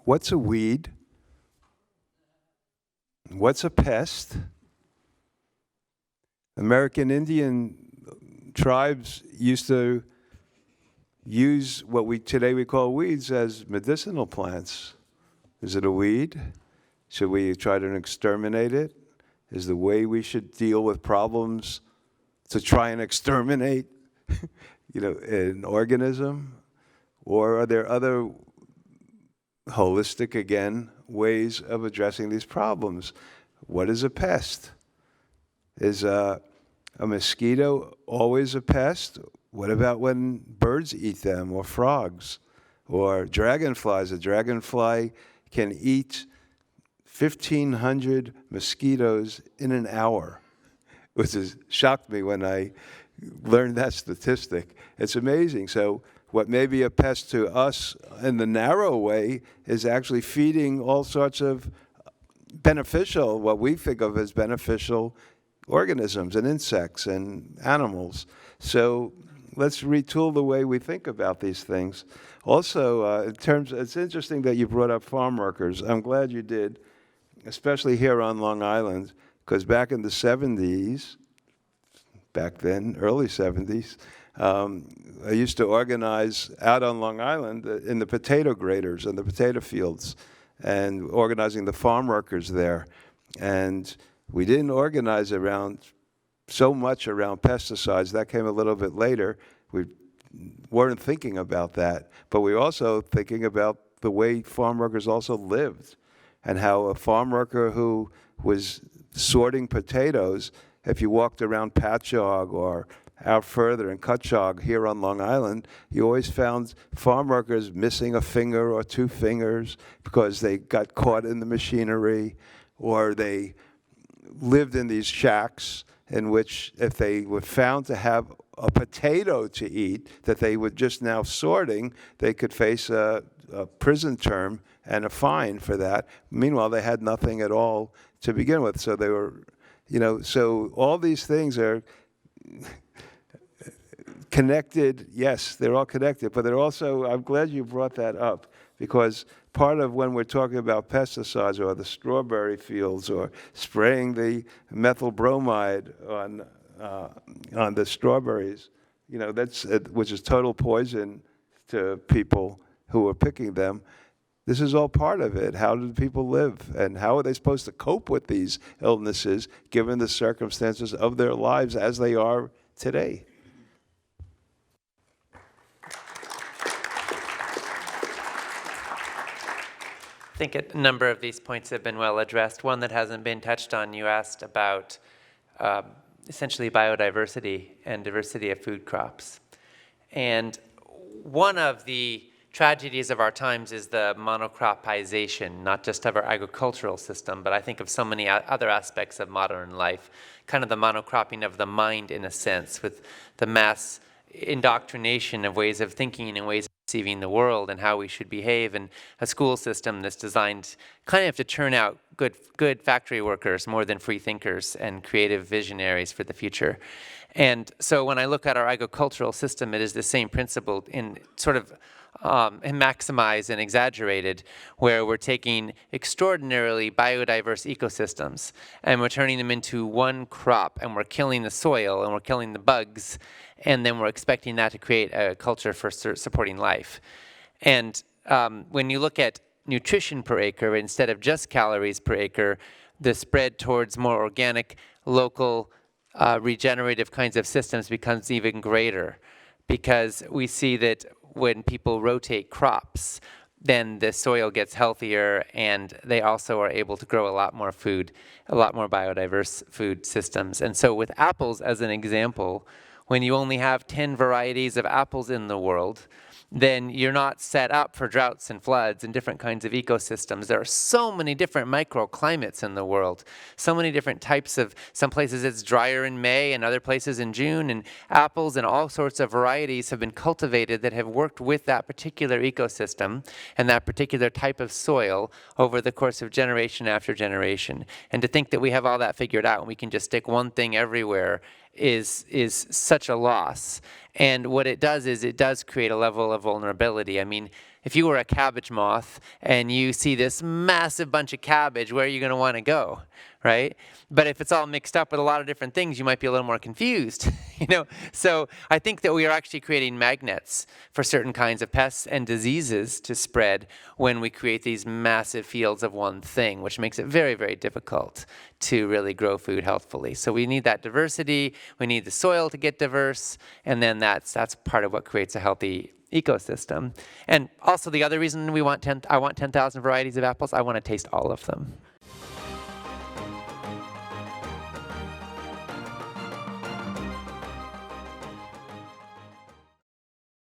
what's a weed? What's a pest? American Indian tribes used to use what today we call weeds as medicinal plants. Is it a weed? Should we try to exterminate it? Is the way we should deal with problems to try and exterminate, an organism? Or are there other holistic, again, ways of addressing these problems? What is a pest? Is a mosquito always a pest? What about when birds eat them, or frogs, or dragonflies? A dragonfly can eat 1,500 mosquitoes in an hour, which has shocked me when I learned that statistic. It's amazing. So what may be a pest to us in the narrow way is actually feeding all sorts of beneficial, what we think of as beneficial organisms and insects and animals. So let's retool the way we think about these things. Also, it's interesting that you brought up farm workers. I'm glad you did, especially here on Long Island, because back in the 70s, back then, early 70s, I used to organize out on Long Island in the potato graders and the potato fields, and organizing the farm workers there. And we didn't organize so much around pesticides. That came a little bit later. We weren't thinking about that. But we were also thinking about the way farm workers also lived, and how a farm worker who was sorting potatoes, if you walked around Patchogue or out further in Cutchogue here on Long Island, you always found farm workers missing a finger or two fingers because they got caught in the machinery, or they lived in these shacks in which, if they were found to have a potato to eat that they were just now sorting, they could face a prison term and a fine for that. Meanwhile, they had nothing at all to begin with. So they were, so all these things are connected. Yes, they're all connected, but they're also, I'm glad you brought that up, because part of when we're talking about pesticides or the strawberry fields or spraying the methyl bromide on the strawberries, which is total poison to people who are picking them. This is all part of it. How do people live, and how are they supposed to cope with these illnesses given the circumstances of their lives as they are today? I think a number of these points have been well addressed. One that hasn't been touched on, you asked about essentially biodiversity and diversity of food crops. And one of the tragedies of our times is the monocroppization, not just of our agricultural system, but I think of so many other aspects of modern life, kind of the monocropping of the mind in a sense, with the mass indoctrination of ways of thinking and ways of perceiving the world and how we should behave, and a school system that's designed kind of to turn out good factory workers more than free thinkers and creative visionaries for the future. And so when I look at our agricultural system, it is the same principle in sort of maximized and exaggerated, where we're taking extraordinarily biodiverse ecosystems and we're turning them into one crop, and we're killing the soil and we're killing the bugs, and then we're expecting that to create a culture for supporting life. And when you look at nutrition per acre, instead of just calories per acre, the spread towards more organic, local, regenerative kinds of systems becomes even greater, because we see that when people rotate crops, then the soil gets healthier, and they also are able to grow a lot more food, a lot more biodiverse food systems. And so with apples as an example, when you only have 10 varieties of apples in the world, then you're not set up for droughts and floods and different kinds of ecosystems. There are so many different microclimates in the world, so many different types of, some places it's drier in May and other places in June, and apples and all sorts of varieties have been cultivated that have worked with that particular ecosystem and that particular type of soil over the course of generation after generation. And to think that we have all that figured out and we can just stick one thing everywhere is such a loss. And what it does is it does create a level of vulnerability. I mean, If you were a cabbage moth and you see this massive bunch of cabbage, where are you going to want to go, right? But if it's all mixed up with a lot of different things, you might be a little more confused, you know? So I think that we are actually creating magnets for certain kinds of pests and diseases to spread when we create these massive fields of one thing, which makes it very, very difficult to really grow food healthfully. So we need that diversity, we need the soil to get diverse, and then that's part of what creates a healthy ecosystem. And also the other reason I want 10,000 varieties of apples, I want to taste all of them.